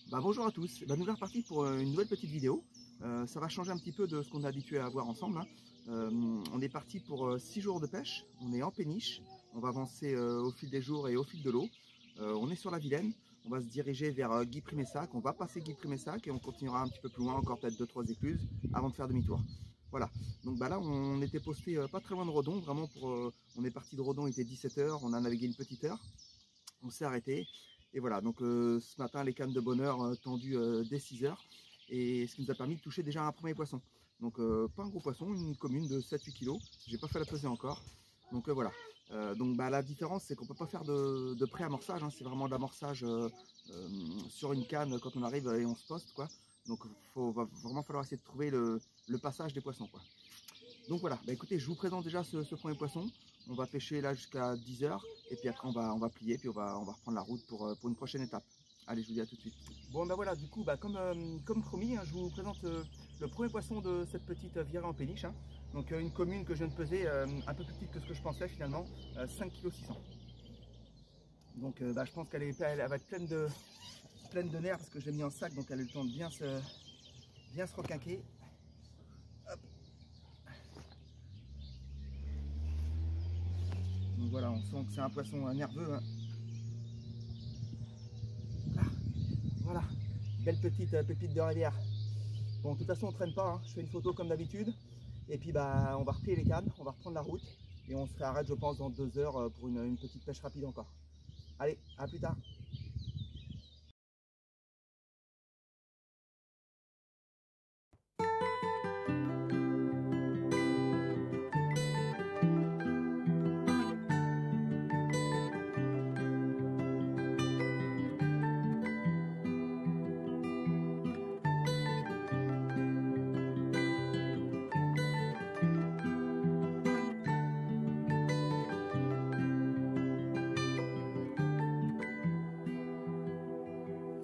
Bonjour à tous, nous voilà repartis pour une nouvelle petite vidéo. Ça va changer un petit peu de ce qu'on est habitué à voir ensemble. On est parti pour 6 jours de pêche, on est en péniche, on va avancer au fil des jours et au fil de l'eau. On est sur la Vilaine, on va se diriger vers Guy-Primessac, on va passer Guy-Primessac et on continuera un petit peu plus loin, encore peut-être 2-3 écluses avant de faire demi-tour. Voilà, donc là on était posté pas très loin de Redon, vraiment on est parti de Redon, il était 17 h, on a navigué une petite heure, on s'est arrêté. Et voilà, donc ce matin, les cannes de bonheur tendues dès 6 h. Et ce qui nous a permis de toucher déjà un premier poisson. Donc pas un gros poisson, une commune de 7-8 kg. J'ai pas fait la pesée encore. Donc voilà. La différence, c'est qu'on peut pas faire de pré-amorçage. Hein. C'est vraiment de l'amorçage sur une canne quand on arrive et on se poste, quoi. Donc va vraiment falloir essayer de trouver le passage des poissons, quoi. Donc voilà, écoutez, je vous présente déjà ce premier poisson. On va pêcher là jusqu'à 10 h et puis après on va plier, puis on va reprendre la route pour une prochaine étape. Allez, je vous dis à tout de suite. Bon voilà, du coup, comme promis, hein, je vous présente le premier poisson de cette petite virée en péniche. Hein. Donc une commune que je viens de peser, un peu plus petite que ce que je pensais finalement, 5,6 kg. Donc je pense qu'elle va être pleine de nerfs parce que je l'ai mis en sac, donc elle a eu le temps de bien se requinquer. Hop. Donc voilà, on sent que c'est un poisson nerveux. Hein. Voilà, belle petite pépite de rivière. Bon, de toute façon, on ne traîne pas. Hein. Je fais une photo comme d'habitude. Et puis, on va replier les cannes, on va reprendre la route. Et on se réarrête, je pense, dans 2 heures pour une petite pêche rapide encore. Allez, à plus tard.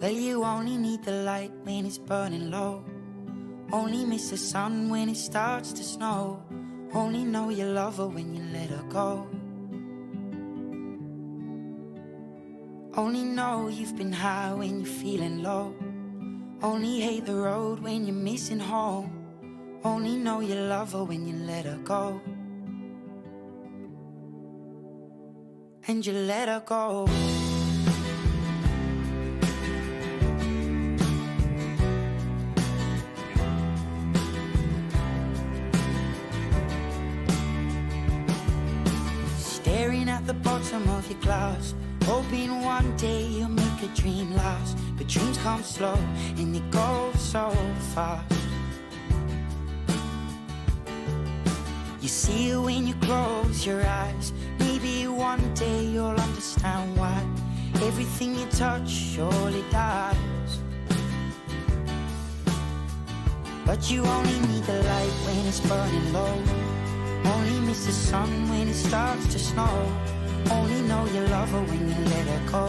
Well, you only need the light when it's burning low. Only miss the sun when it starts to snow. Only know you love her when you let her go. Only know you've been high when you're feeling low. Only hate the road when you're missing home. Only know you love her when you let her go. And you let her go. Staring at the bottom of your glass, hoping one day you'll make a dream last. But dreams come slow and they go so fast. You see it when you close your eyes. Maybe one day you'll understand why everything you touch surely dies. But you only need the light when it's burning low. Only miss the sun when it starts to snow. Only know you love her when you let her go.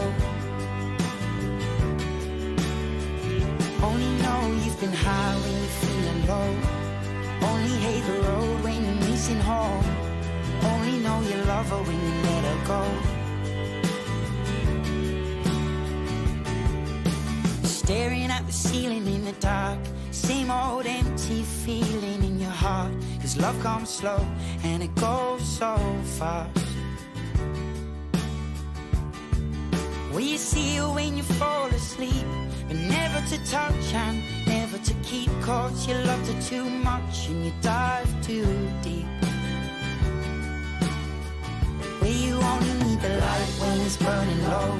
Only know you've been high when you're feeling low. Only hate the road when you're missing home. Only know you love her when you let her go. Staring at the ceiling in the dark, same old empty feeling in your heart. Cause love comes slow and it goes so fast. Well, you see it when you fall asleep, but never to touch and never to keep. Cause you loved her too much and you dive too deep. Well, you only need the light when it's burning low.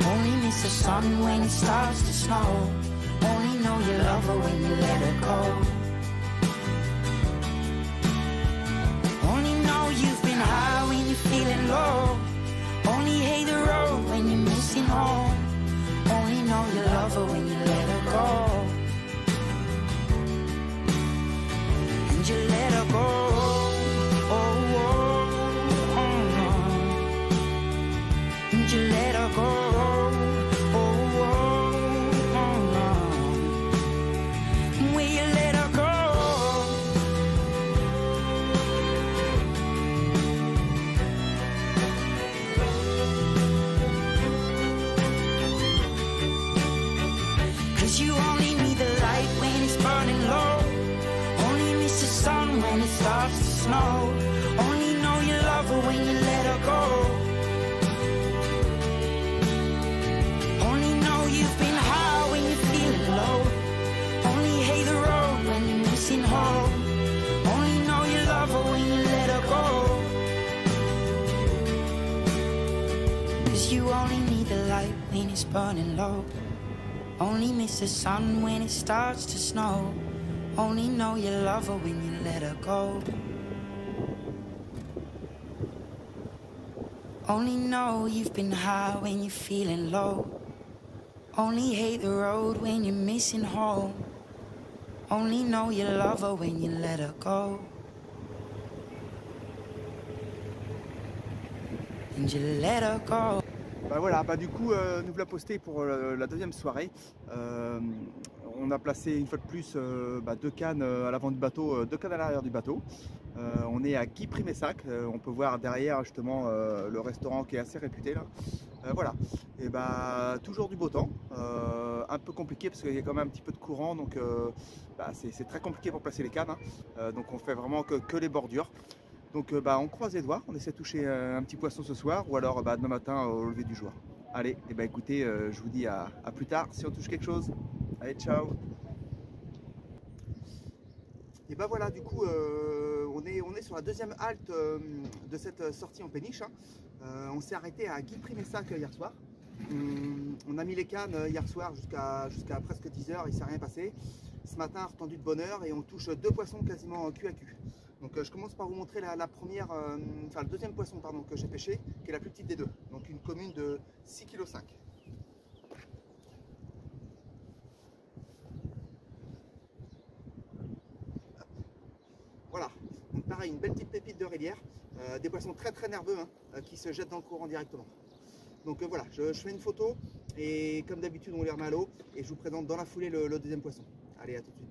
Only miss the sun when it starts to snow. Only know you love her when you let her go. Only know you've been high when you're feeling low. Only hate the road when you're missing home. Only know you love her when you let her go. And you let her go. Oh, oh, oh, oh. And you let her go. burning low. Only miss the sun when it starts to snow. Only know you love her when you let her go. Only know you've been high when you're feeling low. Only hate the road when you're missing home. Only know you love her when you let her go. 'Cause you only need the light when it's burning low. Only miss the sun when it starts to snow. Only know you love her when you let her go. Only know you've been high when you're feeling low. Only hate the road when you're missing home. Only know you love her when you let her go. And you let her go. Bah voilà, bah du coup nous voilà postés pour la deuxième soirée. On a placé une fois de plus deux cannes à l'avant du bateau, deux cannes à l'arrière du bateau. On est à Guy-Primessac, on peut voir derrière justement le restaurant qui est assez réputé là. Voilà, et bah toujours du beau temps, un peu compliqué parce qu'il y a quand même un petit peu de courant, donc c'est très compliqué pour placer les cannes, hein. Donc on fait vraiment que les bordures. Donc on croise les doigts, on essaie de toucher un petit poisson ce soir ou alors demain matin au lever du jour. Allez, et écoutez, je vous dis à plus tard si on touche quelque chose. Allez, ciao. Et voilà, du coup on est sur la deuxième halte de cette sortie en péniche, hein. On s'est arrêté à Guy-Primessac hier soir. On a mis les cannes hier soir jusqu'à presque 10 h, il ne s'est rien passé. Ce matin, retendu de bonne heure et on touche deux poissons quasiment cul à cul. Donc je commence par vous montrer le deuxième poisson que j'ai pêché, qui est la plus petite des deux. Donc une commune de 6,5 kg. Voilà, donc pareil, une belle petite pépite de rivière, des poissons très nerveux, hein, qui se jettent dans le courant directement. Donc voilà, je fais une photo et comme d'habitude on les remet à l'eau et je vous présente dans la foulée le deuxième poisson. Allez, à tout de suite.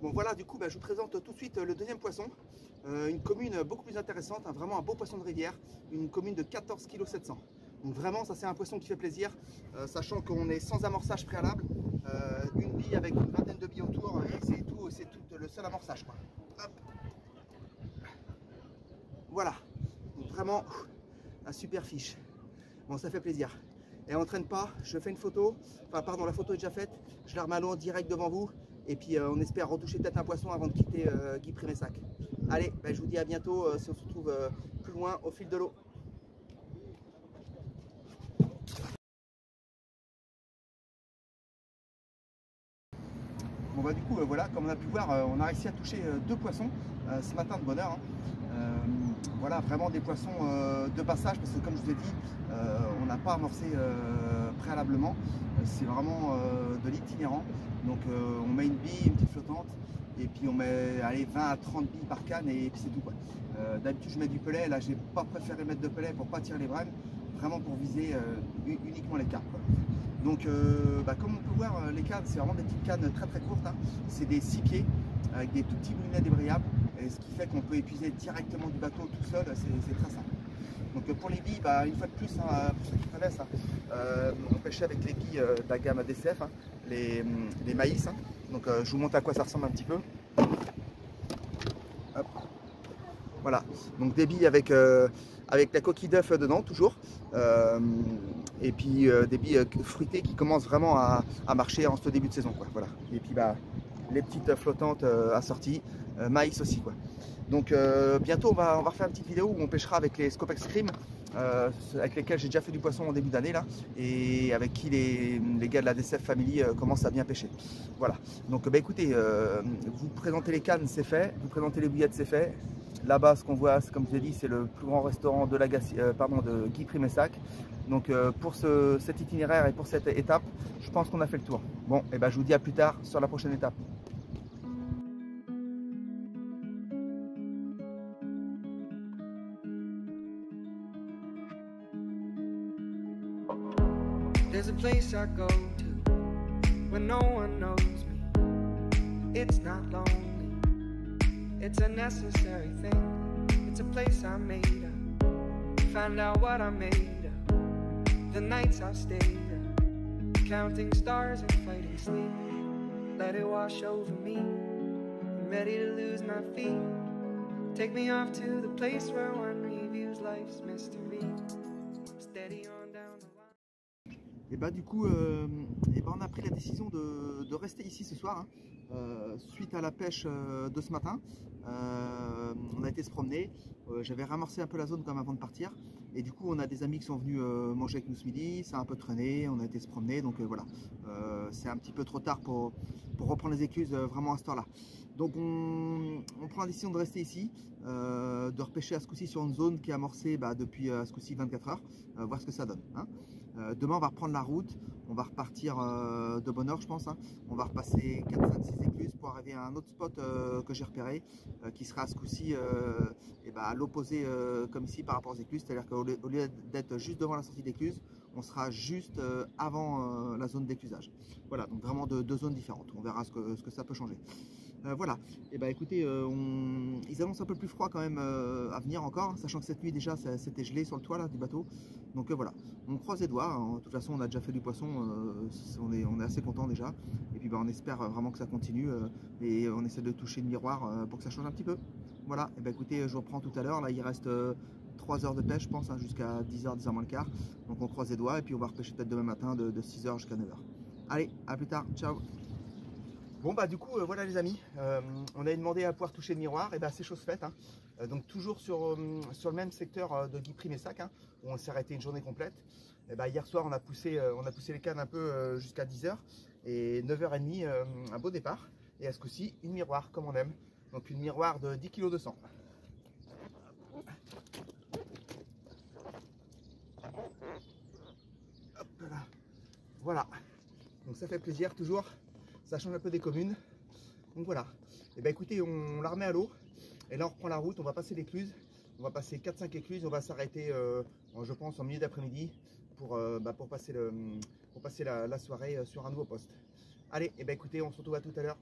Bon voilà, du coup je vous présente tout de suite le deuxième poisson, une commune beaucoup plus intéressante, hein, vraiment un beau poisson de rivière, une commune de 14,7 kg. Donc vraiment ça c'est un poisson qui fait plaisir, sachant qu'on est sans amorçage préalable, une bille avec une vingtaine de billes autour et c'est tout le seul amorçage, quoi. Hop. Voilà, donc vraiment un super fiche. Bon, ça fait plaisir. Et on ne traîne pas, je fais une photo, enfin pardon, la photo est déjà faite, je la remets à l'eau en direct devant vous. Et puis on espère retoucher peut-être un poisson avant de quitter Guy-Primessac. Allez, je vous dis à bientôt si on se retrouve plus loin au fil de l'eau. Bon du coup voilà, comme on a pu voir, on a réussi à toucher deux poissons ce matin de bonne heure, hein. Voilà, vraiment des poissons de passage parce que comme je vous ai dit, on n'a pas amorcé préalablement, c'est vraiment de l'itinérant. Donc on met une bille, une petite flottante et puis on met 20 à 30 billes par canne et puis c'est tout, quoi. D'habitude je mets du pelet, là j'ai pas préféré mettre de pelet pour pas tirer les brèmes, vraiment pour viser uniquement les carpes, quoi. Donc comme on peut voir, les cannes c'est vraiment des petites cannes très courtes, hein. C'est des 6 pieds avec des tout petits moulinets débrayables, et ce qui fait qu'on peut épuiser directement du bateau tout seul, c'est très simple. Donc pour les billes, une fois de plus, hein, pour ceux qui connaissent, hein, on pêchait avec les billes de la gamme DCF, hein, les maïs, hein. Donc je vous montre à quoi ça ressemble un petit peu. Hop. Voilà, donc des billes avec la coquille d'œuf dedans toujours, et puis des billes fruitées qui commencent vraiment à marcher en ce début de saison, quoi. Voilà. Et puis les petites flottantes assorties, maïs aussi, quoi. Donc bientôt on va refaire une petite vidéo où on pêchera avec les Scopex Cream, avec lesquels j'ai déjà fait du poisson en début d'année là, et avec qui les gars de la DCF Family commencent à bien pêcher. Voilà, donc écoutez, vous présentez les cannes, c'est fait, vous présentez les bouillettes, c'est fait. Là-bas, ce qu'on voit, comme je l'ai dit, c'est le plus grand restaurant de Guy-Primessac. Donc pour cet itinéraire et pour cette étape, je pense qu'on a fait le tour. Bon, et je vous dis à plus tard sur la prochaine étape. There's a place I go to when no one knows me. It's not lonely, it's a necessary thing. It's a place I made up, find out what I made of. The nights I've stayed up, counting stars and fighting sleep. Let it wash over me, I'm ready to lose my feet. Take me off to the place where one reviews life's mystery. Steady on down the line. Et bah du coup, on a pris la décision de rester ici ce soir, hein, suite à la pêche de ce matin. On a été se promener, j'avais ramorcé un peu la zone comme avant de partir, et du coup on a des amis qui sont venus manger avec nous ce midi, ça a un peu traîné, on a été se promener, donc voilà, c'est un petit peu trop tard pour reprendre les écluses vraiment à cette heure-là. Donc on prend la décision de rester ici, de repêcher à ce coup-ci sur une zone qui est amorcée depuis à ce coup-ci 24 heures, voir ce que ça donne, hein. Demain on va reprendre la route, on va repartir de bonne heure je pense, hein. On va repasser 4, 5, 6 écluses pour arriver à un autre spot que j'ai repéré, qui sera à ce coup-ci à l'opposé comme ici par rapport aux écluses, c'est à dire qu'au lieu d'être juste devant la sortie d'écluse, on sera juste avant la zone d'éclusage. Voilà, donc vraiment deux zones différentes, on verra ce que ça peut changer. Voilà, et écoutez, ils annoncent un peu plus froid quand même à venir encore, sachant que cette nuit déjà c'était gelé sur le toit là, du bateau. Donc voilà, on croise les doigts, hein. De toute façon on a déjà fait du poisson, on est assez content déjà. Et puis on espère vraiment que ça continue et on essaie de toucher le miroir pour que ça change un petit peu. Voilà, et écoutez, je reprends tout à l'heure, là il reste 3 heures de pêche je pense, hein, jusqu'à 10h, 10h moins le quart. Donc on croise les doigts et puis on va repêcher peut-être demain matin de 6h jusqu'à 9h. Allez, à plus tard, ciao. Bon du coup voilà les amis, on avait demandé à pouvoir toucher le miroir, et c'est chose faite, hein. Donc toujours sur le même secteur de Guipry-Messac, hein, où on s'est arrêté une journée complète. Et hier soir on a poussé les cannes un peu jusqu'à 10h, et 9h30 un beau départ, et à ce coup-ci une miroir comme on aime, donc une miroir de 10 kg de sang. Hop là. Voilà, donc ça fait plaisir toujours. Ça change un peu des communes, donc voilà. Et écoutez, on la remet à l'eau, et là on reprend la route, on va passer l'écluse, on va passer 4-5 écluses, on va s'arrêter, je pense, en milieu d'après-midi pour passer la soirée sur un nouveau poste. Allez, et écoutez, on se retrouve à tout à l'heure.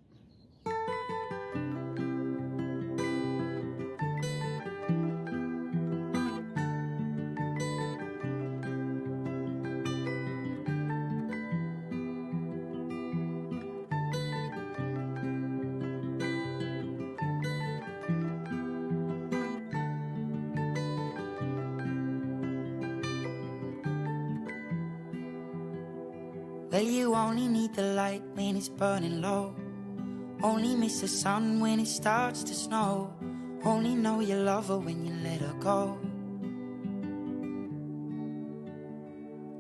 Well, you only need the light when it's burning low. Only miss the sun when it starts to snow. Only know you love her when you let her go.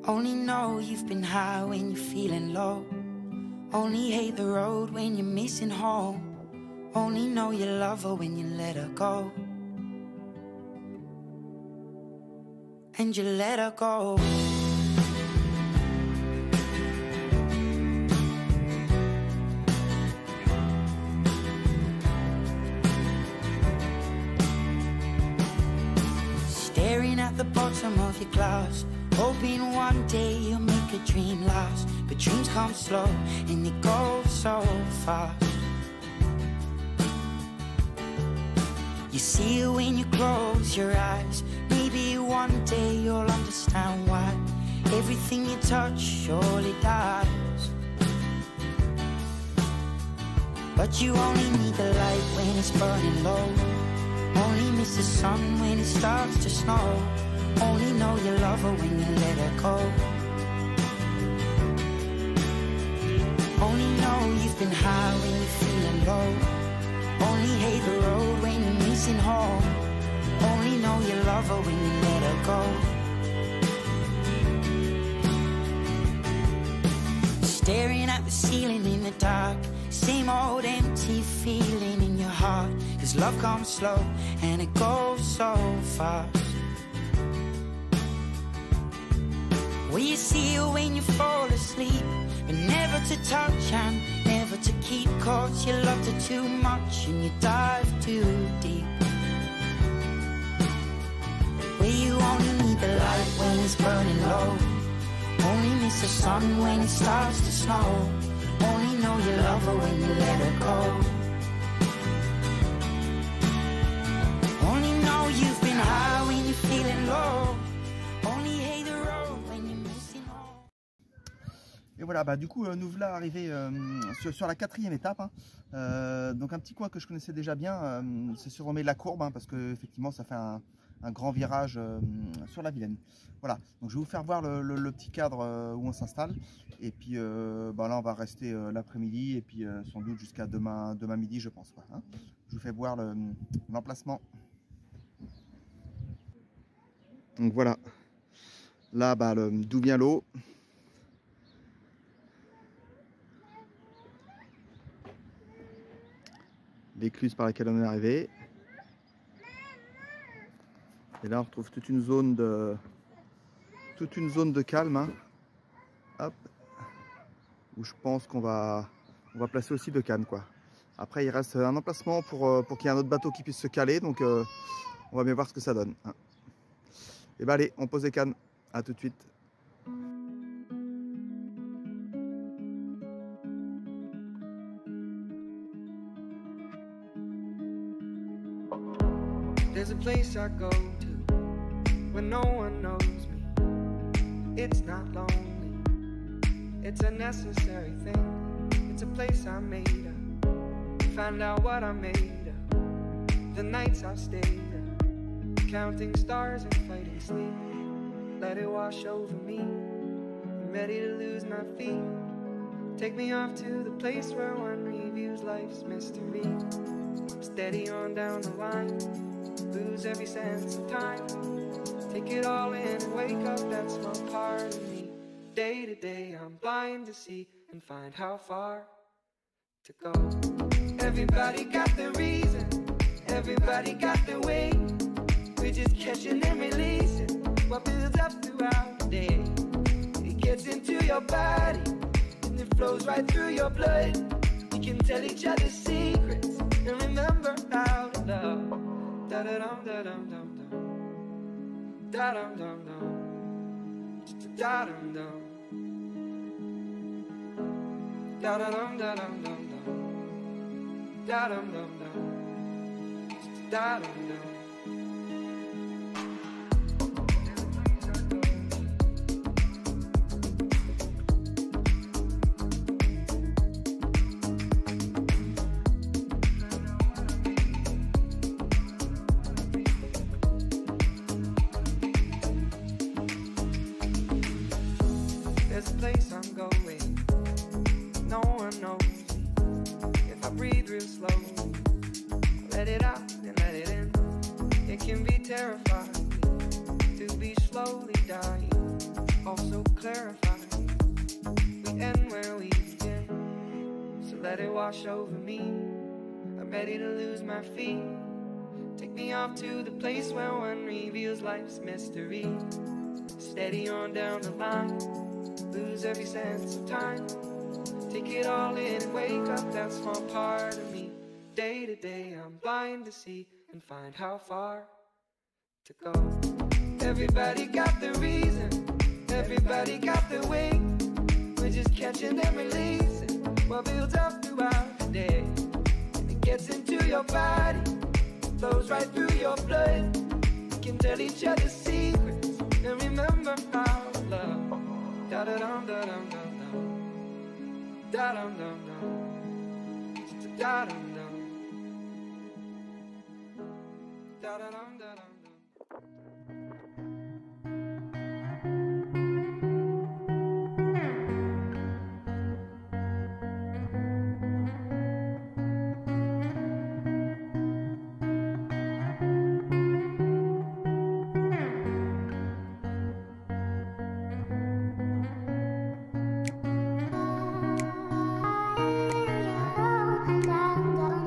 Only know you've been high when you're feeling low. Only hate the road when you're missing home. Only know you love her when you let her go. And you let her go. Staring at the bottom of your glass, hoping one day you'll make a dream last. But dreams come slow and they go so fast. You see it when you close your eyes. Maybe one day you'll understand why everything you touch surely dies. But you only need the light when it's burning low. Only miss the sun when it starts to snow. Only know you love her when you let her go. Only know you've been high when you're feeling low. Only hate the road when you're missing home. Only know you love her when you let her go. Staring at the ceiling in the dark, same old empty feeling in your heart. 'Cause love comes slow and it goes so fast. Well, you see her when you fall asleep, but never to touch and never to keep. 'Cause you loved her too much and you dive too deep. Well, you only need the light when it's burning low. Only miss the sun when it starts to snow. Only know you love her when you let her go. voilà, bah, du coup, nous voilà arrivés sur la 4e étape. Hein. Donc un petit coin que je connaissais déjà bien, c'est sur Romée de la Courbe, hein, parce que effectivement ça fait un grand virage sur la Vilaine. Voilà, donc je vais vous faire voir le petit cadre où on s'installe. Et puis bah, là on va rester l'après-midi et puis sans doute jusqu'à demain midi je pense. Quoi, hein. Je vous fais voir l'emplacement. Donc voilà, là bah, d'où vient l'eau. L'écluse par laquelle on est arrivé. Et là on retrouve toute une zone de calme, hein. Hop, où je pense qu'on va placer aussi de cannes, quoi. Après il reste un emplacement pour qu'il y ait un autre bateau qui puisse se caler, donc on va bien voir ce que ça donne, hein. Et bah allez, on pose les cannes, à tout de suite. There's a place I go to when no one knows me. It's not lonely, it's a necessary thing. It's a place I made up, find out what I made of. The nights I've stayed up, counting stars and fighting sleep. Let it wash over me, I'm ready to lose my feet. Take me off to the place where one reviews life's mystery. Steady on down the line, lose every sense of time. Take it all in and wake up that small part of me. Day to day I'm blind to see and find how far to go. Everybody got their reason, everybody got their way. We're just catching and releasing what builds up throughout the day. It gets into your body and it flows right through your blood. We can tell each other secrets and remember how to love. Da da dum da dum dum dum, da dum dum dum, da dum dum, da da dum da dum dum dum, da dum dum dum, da dum dum. There's a place I'm going, no one knows me. If I breathe real slow, let it out and let it in. It can be terrifying to be slowly dying, also clarifying. We end where we begin, so let it wash over me. I'm ready to lose my feet. Take me off to the place where one reveals life's mystery. Steady on down the line, lose every sense of time. Take it all in and wake up that small part of me. Day to day I'm blind to see and find how far to go. Everybody got their reason, everybody got their way. We're just catching and releasing what builds up throughout the day. And it gets into your body, flows right through your blood. We can tell each other secrets and remember how to love. Da da dum da dum dum dum, da dum dum dum, da dum dum, da da dum da dum dum. Da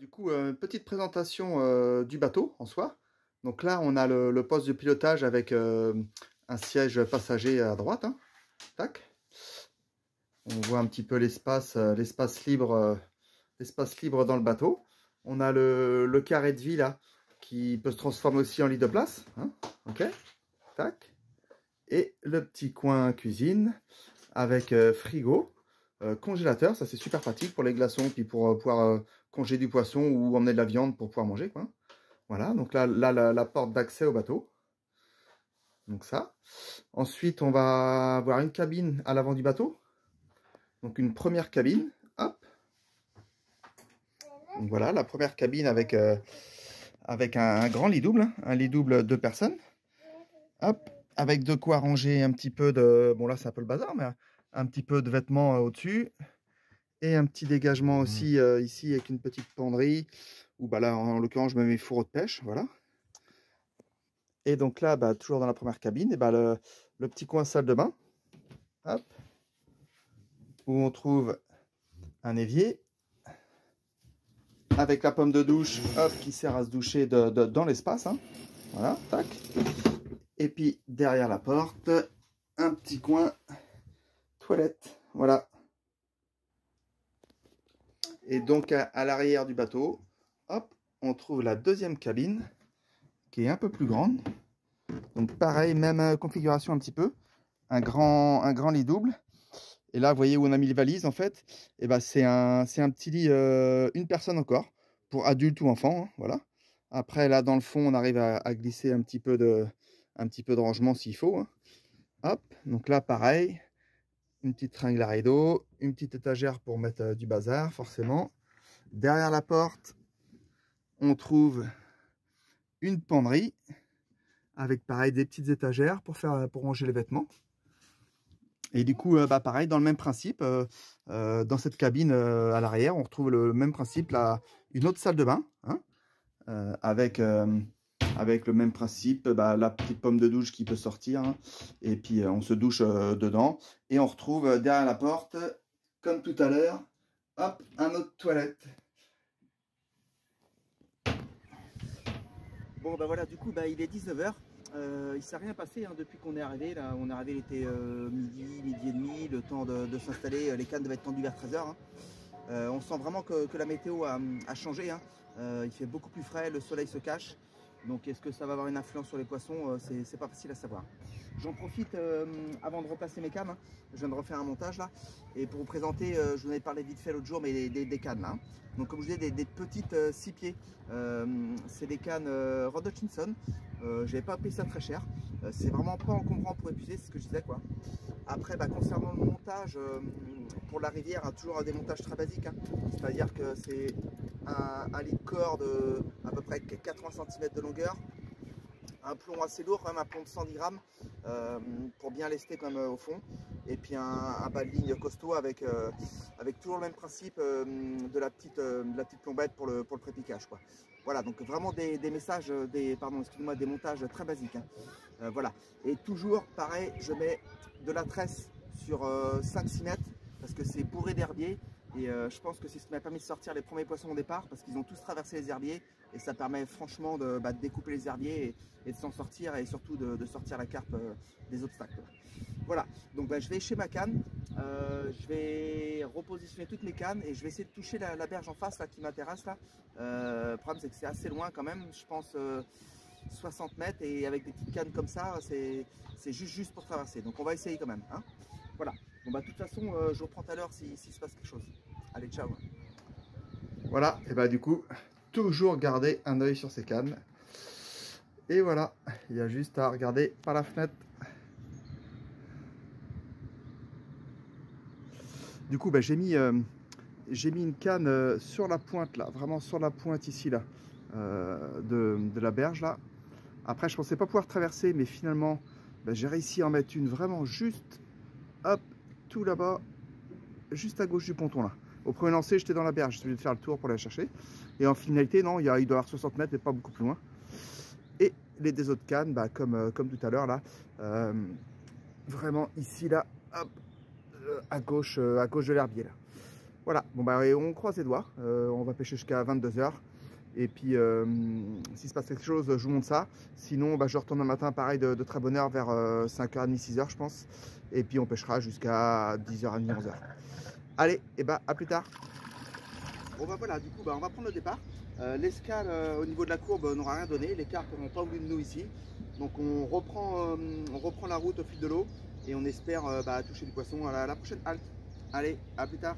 Du coup, petite présentation du bateau en soi. Donc là, on a le poste de pilotage avec un siège passager à droite. Hein. Tac. On voit un petit peu l'espace libre dans le bateau. On a le carré de vie là, qui peut se transformer aussi en lit de place. Hein. Ok. Tac. Et le petit coin cuisine avec frigo, congélateur. Ça, c'est super pratique pour les glaçons, puis pour pouvoir congeler du poisson ou emmener de la viande pour pouvoir manger, quoi. Voilà, donc là la porte d'accès au bateau. Donc ça. Ensuite, on va avoir une cabine à l'avant du bateau. Donc une première cabine. Hop. Donc voilà, la première cabine avec un grand lit double. Hein, un lit double 2 personnes. Hop. Avec de quoi ranger un petit peu de... Bon là, c'est un peu le bazar, mais un petit peu de vêtements au-dessus. Et un petit dégagement aussi ici avec une petite penderie. Où bah là, en l'occurrence, je mets mes fourreaux de pêche. Voilà. Et donc là, bah, toujours dans la première cabine, et bah, le petit coin salle de bain. Hop. Où on trouve un évier. Avec la pomme de douche, hop, qui sert à se doucher dans l'espace. Hein. Voilà, tac. Et puis derrière la porte, un petit coin toilette. Voilà. Et donc à l'arrière du bateau, hop, on trouve la deuxième cabine qui est un peu plus grande. Donc pareil, même configuration un petit peu. Un grand lit double. Et là, vous voyez où on a mis les valises en fait. Et ben, c'est un petit lit, une personne encore, pour adulte ou enfant. Hein, voilà. Après, là, dans le fond, on arrive à glisser un petit peu de rangement s'il faut. Hein. Hop, donc là, pareil. Une petite tringle à rideau, une petite étagère pour mettre du bazar, forcément. Derrière la porte, on trouve une penderie avec pareil des petites étagères pour ranger les vêtements. Et du coup, bah, pareil, dans le même principe, dans cette cabine à l'arrière, on retrouve le même principe, là, une autre salle de bain, hein, avec le même principe, bah, la petite pomme de douche qui peut sortir, hein, et puis on se douche dedans. Et on retrouve derrière la porte, comme tout à l'heure, hop, un autre toilette. Bon, bah voilà, du coup, bah, il est 19 h. Il ne s'est rien passé hein, depuis qu'on est arrivé. Là, on est arrivé, il était midi et demi, le temps de s'installer. Les cannes devaient être tendues vers 13 h. Hein. On sent vraiment que la météo a changé. Hein. Il fait beaucoup plus frais, le soleil se cache. Donc est-ce que ça va avoir une influence sur les poissons? C'est pas facile à savoir. J'en profite avant de replacer mes cannes. Hein. Je viens de refaire un montage là. Et pour vous présenter, je vous en ai parlé vite fait l'autre jour, mais des cannes là. Hein. Donc comme je vous disais, des petites 6 pieds. C'est des cannes Rod Hutchinson. J'avais pas payé ça très cher. C'est vraiment pas encombrant pour épuiser, c'est ce que je disais quoi. Après, bah, concernant le montage, pour la rivière, hein, toujours un démontage très basique. Hein. C'est-à-dire que c'est un lit de corps de à peu près 80 cm de longueur. Un plomb assez lourd, quand même un plomb de 110 grammes pour bien lester comme au fond. Et puis un bas de ligne costaud avec toujours le même principe de la petite plombette pour le pré-piquage, quoi. Voilà, donc vraiment des messages, des montages très basiques. Hein. Voilà. Et toujours pareil, je mets de la tresse sur 5-6 mètres parce que c'est bourré d'herbiers. Et je pense que c'est ce qui m'a permis de sortir les premiers poissons au départ parce qu'ils ont tous traversé les herbiers et ça permet franchement de découper les herbiers et de s'en sortir et surtout de sortir la carpe des obstacles. Voilà, donc je vais écher ma canne, je vais repositionner toutes mes cannes et je vais essayer de toucher la berge en face là, qui m'intéresse là. Le problème c'est que c'est assez loin quand même, je pense 60 mètres et avec des petites cannes comme ça c'est juste pour traverser. Donc on va essayer quand même. Hein. Voilà. Bon bah de toute façon je reprends tout à l'heure s'il se passe quelque chose. Allez, ciao. Voilà, et bah du coup, toujours garder un œil sur ces cannes. Et voilà, il y a juste à regarder par la fenêtre. Du coup, bah, j'ai mis une canne sur la pointe là, vraiment sur la pointe ici là, de la berge là. Après, je pensais pas pouvoir traverser, mais finalement, bah, j'ai réussi à en mettre une vraiment juste, hop, tout là-bas, juste à gauche du ponton là. Au premier lancer, j'étais dans la berge, j'ai dû faire le tour pour la chercher. Et en finalité, non, il doit y avoir 60 mètres, mais pas beaucoup plus loin. Et les deux autres cannes, bah, comme tout à l'heure là, vraiment ici là, hop, à gauche de l'herbier là. Voilà, bon bah et on croise les doigts, on va pêcher jusqu'à 22 h. Et puis s'il se passe quelque chose, je vous montre ça. Sinon bah, je retourne un matin pareil de très bonne heure vers 5h30, 6h je pense. Et puis on pêchera jusqu'à 10h30, 11h. Allez, et bah à plus tard. Bon bah voilà, du coup bah, on va prendre le départ. L'escale au niveau de la courbe n'aura rien donné, les carpes n'ont pas voulu de nous ici. Donc on reprend la route au fil de l'eau et on espère bah, toucher du poisson à la prochaine halte. Allez, à plus tard.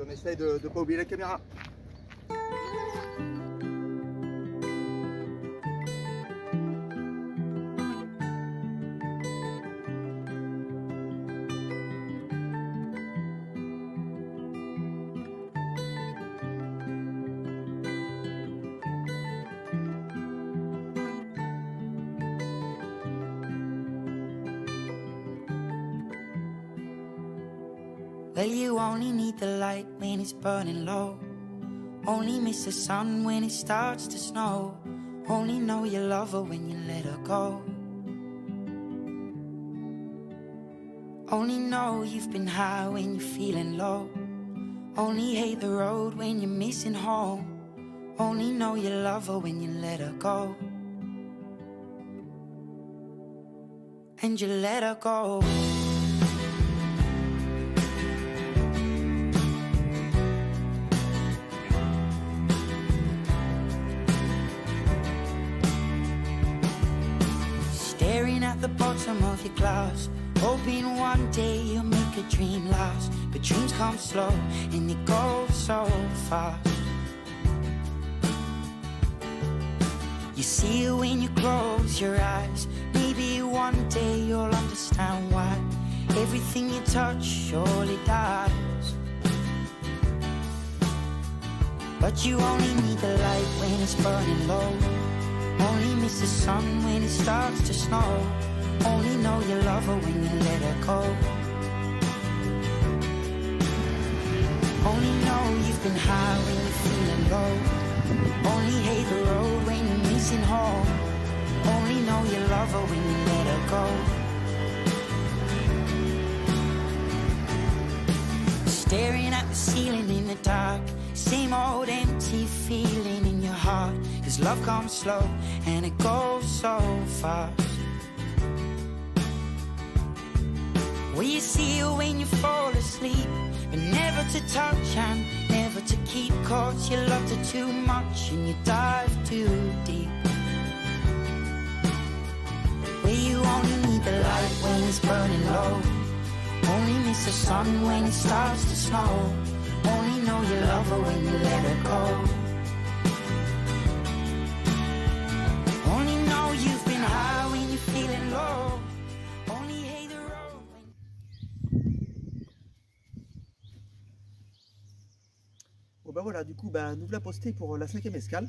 On essaye de ne pas oublier la caméra. Well, you only need the light when it's burning low. Only miss the sun when it starts to snow. Only know you love her when you let her go. Only know you've been high when you're feeling low. Only hate the road when you're missing home. Only know you love her when you let her go. And you let her go. Staring at the bottom of your glass, hoping one day you'll make a dream last. But dreams come slow and they go so fast. You see it when you close your eyes. Maybe one day you'll understand why everything you touch surely dies. But you only need the light when it's burning low. Only miss the sun when it starts to snow. Only know you love her when you let her go. Only know you've been high when you're feeling low. Only hate the road when you're missing home. Only know you love her when you let her go. Staring at the ceiling in the dark, same old empty feeling in your heart. 'Cause love comes slow and it goes so fast. Well, you see her when you fall asleep, but never to touch and never to keep. 'Cause you loved her too much and you dive too deep. Well, you only need the light when it's burning low. Only miss the sun when it starts to snow. Only know you love her when you let her go. Only know you've been high when you're feeling low. Only hate the road when... Bon bah voilà, du coup bah, nous voilà postés pour la 5e escale.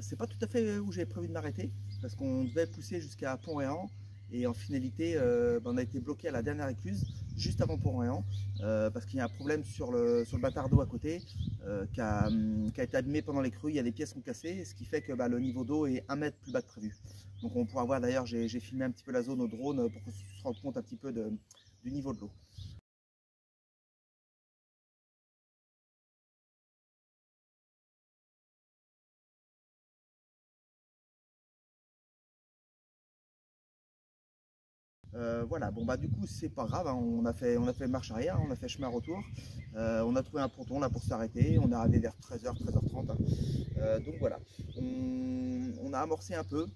C'est pas tout à fait où j'avais prévu de m'arrêter, parce qu'on devait pousser jusqu'à Pont-Réan. Et en finalité, on a été bloqué à la dernière écluse, juste avant Pont-Réan, parce qu'il y a un problème sur le bâtard d'eau à côté, qui a été abîmé pendant les crues. Il y a des pièces qui ont cassé, ce qui fait que le niveau d'eau est 1 mètre plus bas que prévu. Donc on pourra voir, d'ailleurs, j'ai filmé un petit peu la zone au drone pour qu'on se rende compte un petit peu du niveau de l'eau. Voilà, bon bah du coup c'est pas grave, hein. On a fait marche arrière, on a fait chemin retour, on a trouvé un ponton là pour s'arrêter, on est arrivé vers 13h, 13h30, hein. Donc voilà, on a amorcé un peu,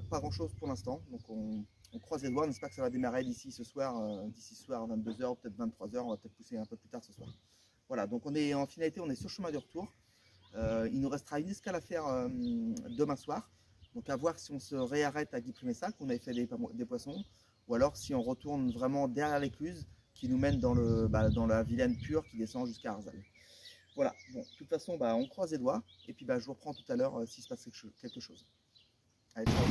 pas grand chose pour l'instant, donc on croise les doigts, on espère que ça va démarrer d'ici ce soir 22h, peut-être 23h, on va peut-être pousser un peu plus tard ce soir. Voilà, donc on est en finalité, on est sur le chemin de retour, il nous restera une escale à faire demain soir, donc à voir si on se réarrête à Guy-Primessac, on avait fait des poissons, ou alors si on retourne vraiment derrière l'écluse qui nous mène dans la Vilaine pure qui descend jusqu'à Arzal. Voilà, bon, de toute façon on croise les doigts et puis je vous reprends tout à l'heure s'il se passe quelque chose. Allez, ciao.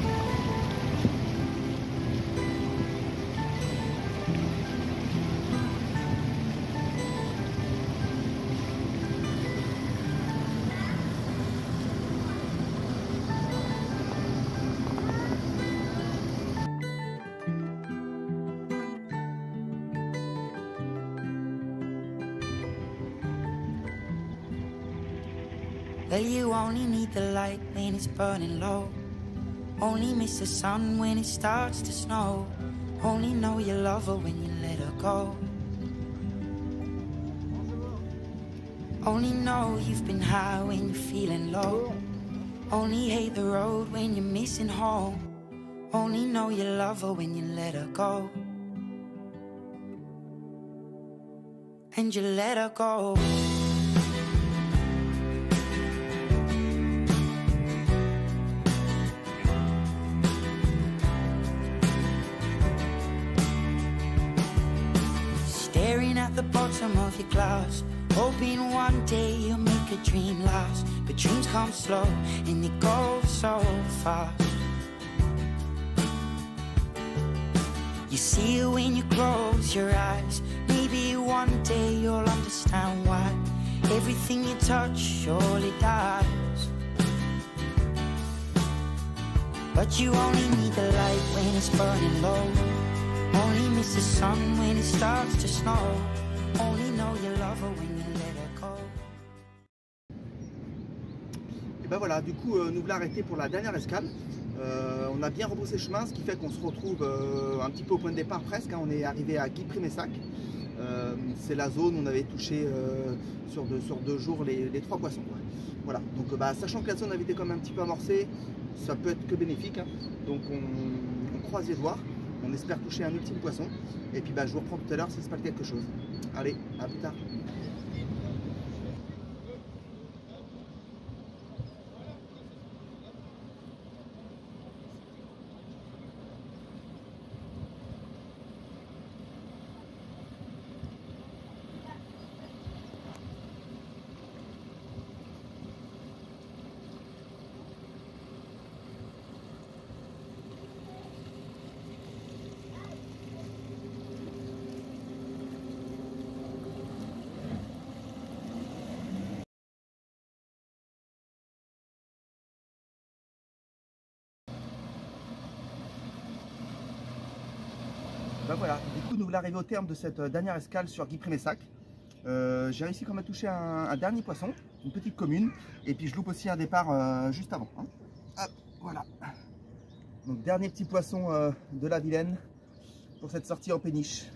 Well, you only need the light when it's burning low. Only miss the sun when it starts to snow. Only know you love her when you let her go. Only know you've been high when you're feeling low. Only hate the road when you're missing home. Only know you love her when you let her go. And you let her go. Staring at the bottom of your glass, hoping one day you'll make a dream last. But dreams come slow and they go so fast. You see it when you close your eyes. Maybe one day you'll understand why everything you touch surely dies. But you only need the light when it's burning low. Only miss the sun when it starts to snow. Only know you love her when you let her go. Et ben voilà, du coup nous voilà arrêtés pour la dernière escale. On a bien rebroussé chemin, ce qui fait qu'on se retrouve un petit peu au point de départ presque, hein. On est arrivé à Guy-Primessac. C'est la zone où on avait touché sur deux jours les 3 poissons, quoi. Voilà, donc sachant que la zone avait été quand même un petit peu amorcée, ça peut être que bénéfique, hein. Donc on croise les doigts. On espère toucher un ultime poisson. Et puis je vous reprends tout à l'heure si se passe quelque chose. Allez, à plus tard. Ben voilà, du coup nous voilà arrivés au terme de cette dernière escale sur Guy-Primessac. J'ai réussi quand même à toucher un dernier poisson, une petite commune, et puis je loupe aussi un départ juste avant, hein. Hop, voilà. Donc dernier petit poisson de la Vilaine pour cette sortie en péniche.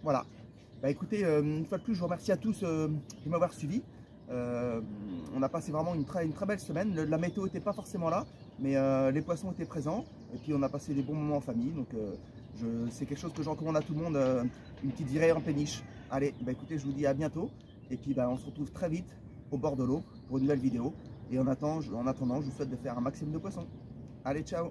Voilà. Bah écoutez, une fois de plus je vous remercie à tous de m'avoir suivi. On a passé vraiment une très belle semaine. La météo n'était pas forcément là, mais les poissons étaient présents, et puis on a passé des bons moments en famille. Donc c'est quelque chose que je recommande à tout le monde, une petite virée en péniche. Allez, bah écoutez, je vous dis à bientôt, et puis on se retrouve très vite au bord de l'eau pour une nouvelle vidéo. Et en attendant, je vous souhaite de faire un maximum de poissons. Allez, ciao!